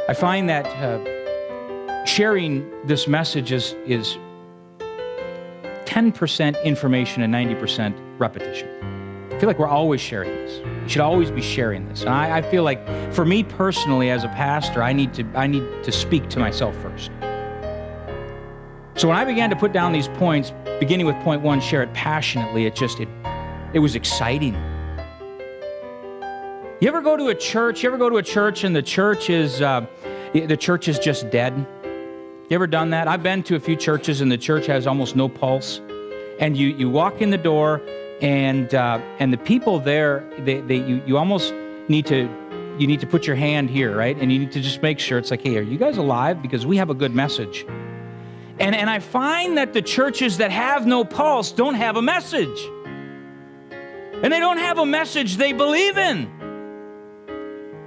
I find that sharing this message is 10% information and 90% repetition. I feel like we're always sharing this. We should always be sharing this. And I feel like for me personally as a pastor, I need to speak to myself first. So when I began to put down these points, beginning with point 1, share it passionately, it was exciting. You ever go to a church? You ever go to a church and the church is just dead? You ever done that? I've been to a few churches and the church has almost no pulse. And you walk in the door and the people there, you almost need to put your hand here, right? And you need to just make sure it's like, hey, are you guys alive? Because we have a good message. And I find that the churches that have no pulse don't have a message. And they don't have a message they believe in.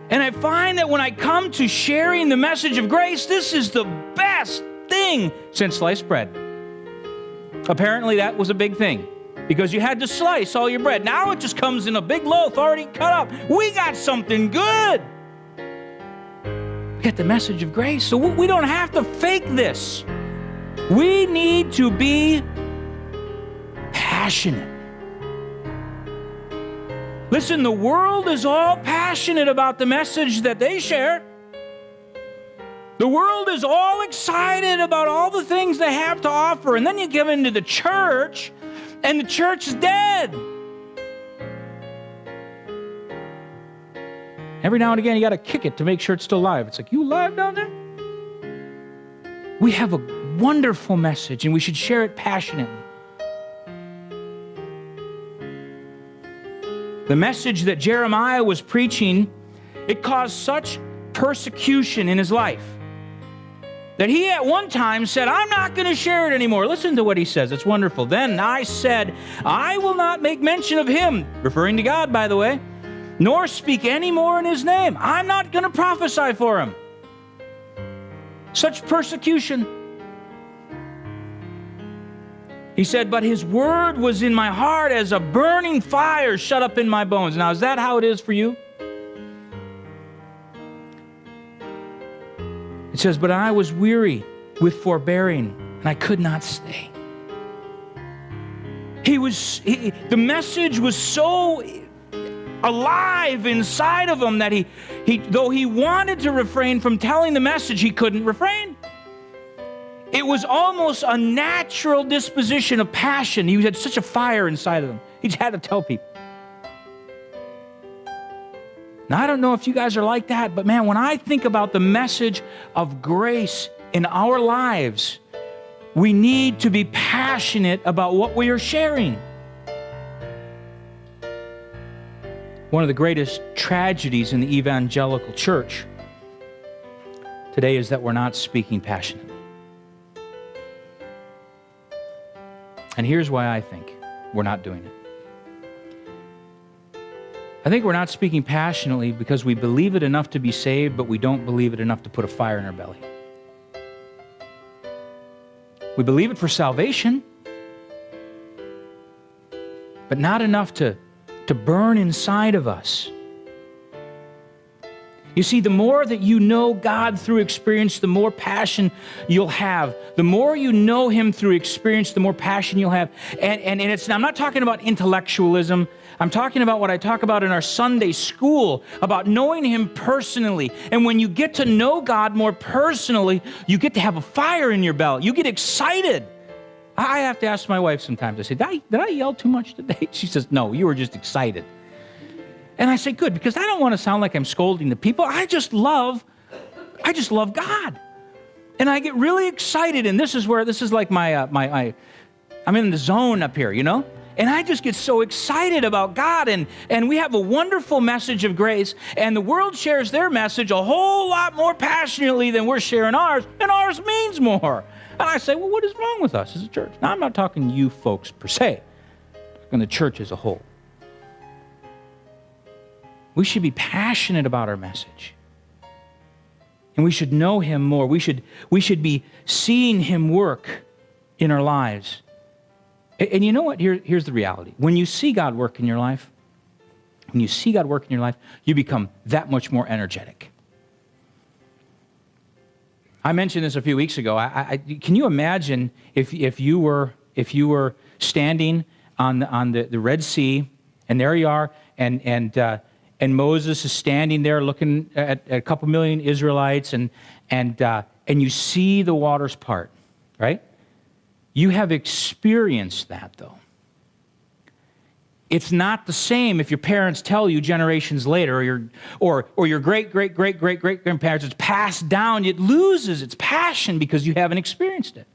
And I find that when I come to sharing the message of grace, this is the best thing since sliced bread. Apparently that was a big thing because you had to slice all your bread. Now it just comes in a big loaf already cut up. We got something good. We got the message of grace. So we don't have to fake this. We need to be passionate. Listen, the world is all passionate about the message that they share. The world is all excited about all the things they have to offer. And then you get into the church, and the church is dead. Every now and again, you got to kick it to make sure it's still alive. It's like, you alive down there? We have a wonderful message, and we should share it passionately. The message that Jeremiah was preaching, it caused such persecution in his life that he at one time said, I'm not going to share it anymore. Listen to what he says. It's wonderful. Then I said, I will not make mention of him, referring to God, by the way, nor speak any more in his name. I'm not going to prophesy for him. Such persecution. He said, but his word was in my heart as a burning fire shut up in my bones. Now, is that how it is for you? It says, but I was weary with forbearing, and I could not stay. The message was so alive inside of him that though he wanted to refrain from telling the message, he couldn't refrain. It was almost a natural disposition of passion. He had such a fire inside of him. He just had to tell people. Now, I don't know if you guys are like that, but man, when I think about the message of grace in our lives, we need to be passionate about what we are sharing. One of the greatest tragedies in the evangelical church today is that we're not speaking passionately. And here's why I think we're not doing it. I think we're not speaking passionately because we believe it enough to be saved, but we don't believe it enough to put a fire in our belly. We believe it for salvation, but not enough to burn inside of us. You see, the more that you know God through experience, the more passion you'll have. The more you know him through experience, the more passion you'll have. And I'm not talking about intellectualism. I'm talking about what I talk about in our Sunday school, about knowing him personally. And when you get to know God more personally, you get to have a fire in your belly. You get excited. I have to ask my wife sometimes. I say, did I yell too much today? She says, no, you were just excited. And I say, good, because I don't want to sound like I'm scolding the people. I just love God. And I get really excited, and this is like I'm in the zone up here, you know? And I just get so excited about God, and we have a wonderful message of grace, and the world shares their message a whole lot more passionately than we're sharing ours, and ours means more. And I say, well, what is wrong with us as a church? Now, I'm not talking you folks per se. I'm talking the church as a whole. We should be passionate about our message. And we should know him more. We should be seeing him work in our lives. And you know what? Here's the reality. When you see God work in your life, you become that much more energetic. I mentioned this a few weeks ago. Can you imagine if you were standing on the Red Sea, and there you are, and Moses is standing there looking at a couple million Israelites, and you see the waters part, right? You have experienced that, though. It's not the same if your parents tell you generations later, or your great-great-great-great-great-grandparents. It's passed down. It loses its passion because you haven't experienced it.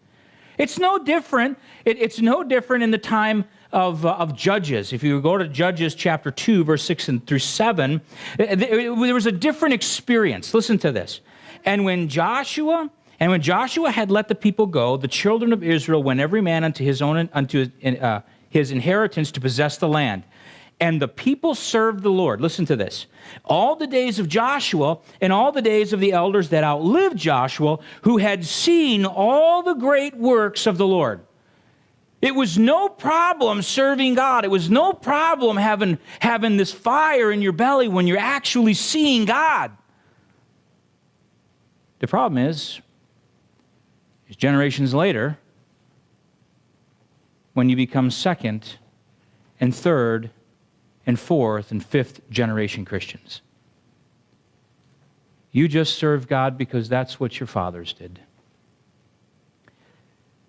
It's no different. It's no different in the time of Judges. If you go to Judges chapter 2, verse 6 through 7, there was a different experience. Listen to this. And when Joshua had let the people go, the children of Israel went every man unto his inheritance to possess the land. And the people served the Lord. Listen to this. All the days of Joshua and all the days of the elders that outlived Joshua, who had seen all the great works of the Lord. It was no problem serving God. It was no problem having this fire in your belly when you're actually seeing God. The problem is generations later, when you become second and third and fourth and fifth generation Christians. You just serve God because that's what your fathers did.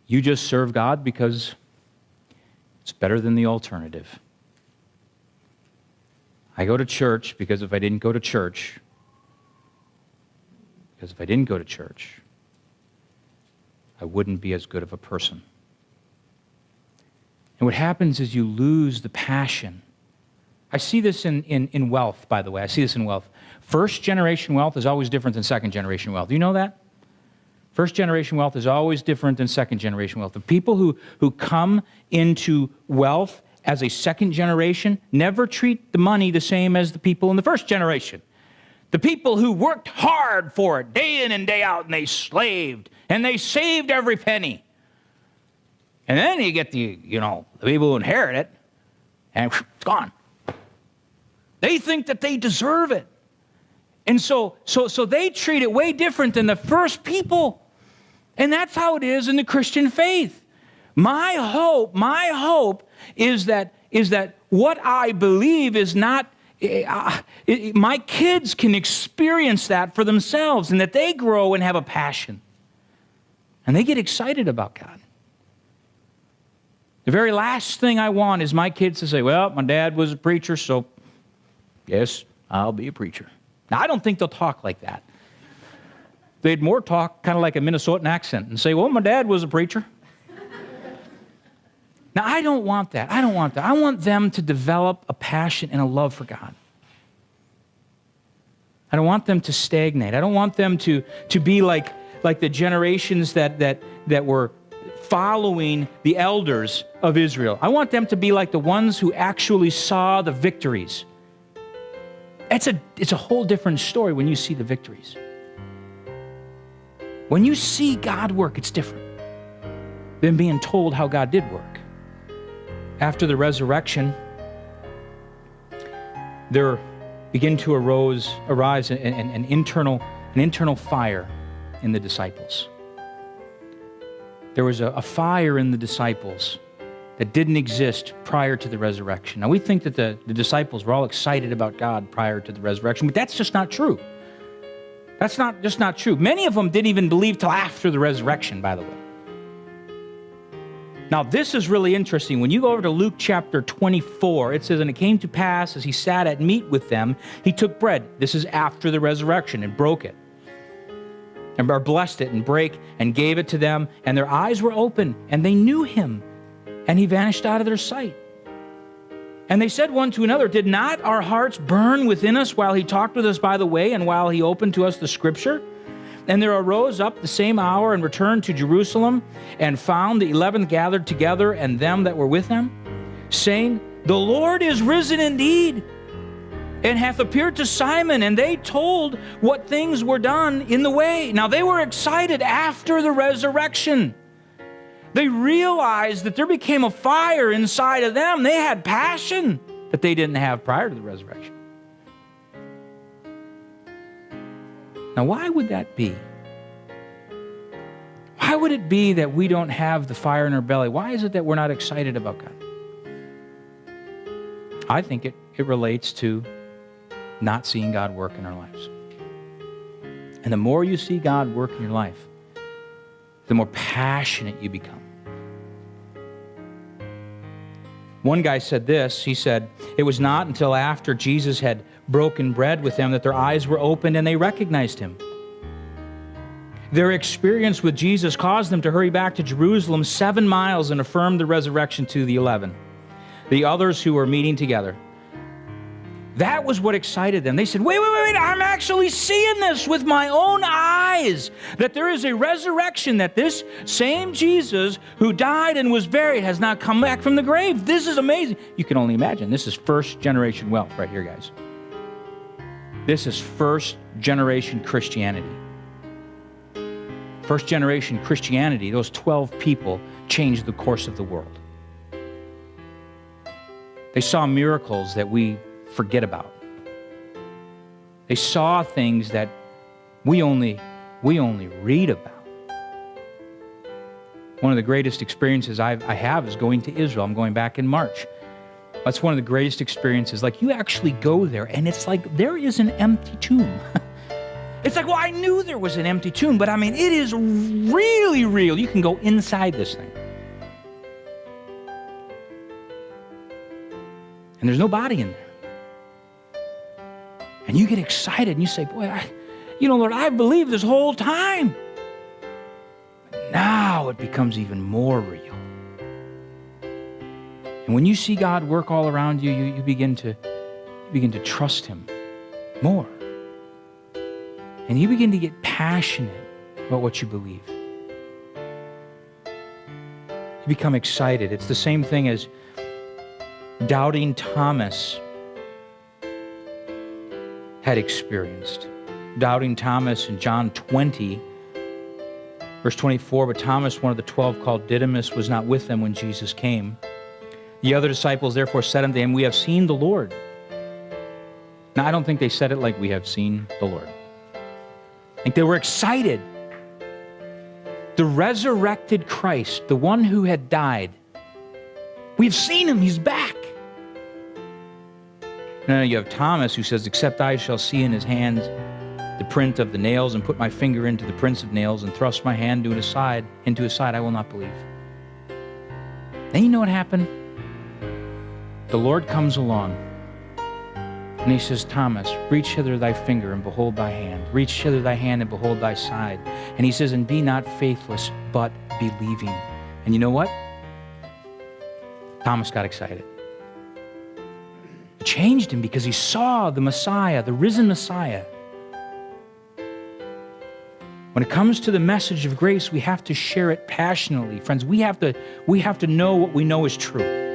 You just serve God because it's better than the alternative. I go to church because if I didn't go to church, I wouldn't be as good of a person. And what happens is you lose the passion. I see this in wealth, by the way. I see this in wealth. First generation wealth is always different than second generation wealth. Do you know that? First generation wealth is always different than second generation wealth. The people who come into wealth as a second generation never treat the money the same as the people in the first generation. The people who worked hard for it day in and day out, and they slaved, and they saved every penny. And then you get the people who inherit it, and it's gone. They think that they deserve it. And so they treat it way different than the first people. And that's how it is in the Christian faith. My hope is that what I believe is not, my kids can experience that for themselves, and that they grow and have a passion. And they get excited about God. The very last thing I want is my kids to say, well, my dad was a preacher, so yes, I'll be a preacher. Now, I don't think they'll talk like that. They'd more talk kind of like a Minnesotan accent and say, well, my dad was a preacher. Now, I don't want that. I want them to develop a passion and a love for God. I don't want them to stagnate. I don't want them to be like the generations that were following the elders of Israel. I want them to be like the ones who actually saw the victories. It's a whole different story when you see the victories. When you see God work, it's different than being told how God did work. After the resurrection, there began to arise an internal fire in the disciples. There was a fire in the disciples that didn't exist prior to the resurrection. Now, we think that the disciples were all excited about God prior to the resurrection, but that's just not true. That's just not true. Many of them didn't even believe till after the resurrection, by the way. Now, this is really interesting. When you go over to Luke chapter 24, it says, and it came to pass as he sat at meat with them, he took bread. This is after the resurrection, and broke it. And blessed it and brake and gave it to them, and their eyes were open, and they knew him, and he vanished out of their sight. And they said one to another, did not our hearts burn within us while he talked with us by the way, and while he opened to us the scripture? And there arose up the same hour and returned to Jerusalem, and found the 11 gathered together, and them that were with them, saying, the Lord is risen indeed, and hath appeared to Simon. And they told what things were done in the way. Now they were excited after the resurrection. They realized that there became a fire inside of them. They had passion that they didn't have prior to the resurrection. Now, why would that be? Why would it be that we don't have the fire in our belly? Why is it that we're not excited about God? I think it relates to not seeing God work in our lives. And the more you see God work in your life, the more passionate you become. One guy said this. He said, it was not until after Jesus had broken bread with them that their eyes were opened and they recognized him. Their experience with Jesus caused them to hurry back to Jerusalem 7 miles and affirm the resurrection to the 11, the others who were meeting together. That was what excited them. They said, wait, I'm actually seeing this with my own eyes, that there is a resurrection, that this same Jesus who died and was buried has not come back from the grave. This is amazing. You can only imagine. This is first generation wealth right here, guys. This is first generation Christianity. First generation Christianity, those 12 people changed the course of the world. They saw miracles that we forget about. They saw things that we only read about. One of the greatest experiences I have is going to Israel. I'm going back in March. That's one of the greatest experiences. Like, you actually go there and it's like there is an empty tomb. It's like, well, I knew there was an empty tomb, but I mean, it is really real. You can go inside this thing. And there's no body in there. And you get excited and you say, boy, Lord, I believed this whole time. But now it becomes even more real. And when you see God work all around you, you begin to trust him more. And you begin to get passionate about what you believe. You become excited. It's the same thing as doubting Thomas had experienced. Doubting Thomas in John 20, verse 24, but Thomas, one of the 12 called Didymus, was not with them when Jesus came. The other disciples therefore said unto him, we have seen the Lord. Now, I don't think they said it like we have seen the Lord. I think they were excited. The resurrected Christ, the one who had died, we've seen him, he's back. Now you have Thomas who says, except I shall see in his hands the print of the nails and put my finger into the prints of nails and thrust my hand into his side, I will not believe. Then you know what happened? The Lord comes along and he says, Thomas, reach hither thy finger and behold thy hand. Reach hither thy hand and behold thy side. And he says, and be not faithless, but believing. And you know what? Thomas got excited. It changed him because he saw the Messiah, the risen Messiah. When it comes to the message of grace, we have to share it passionately. Friends, we have to know what we know is true.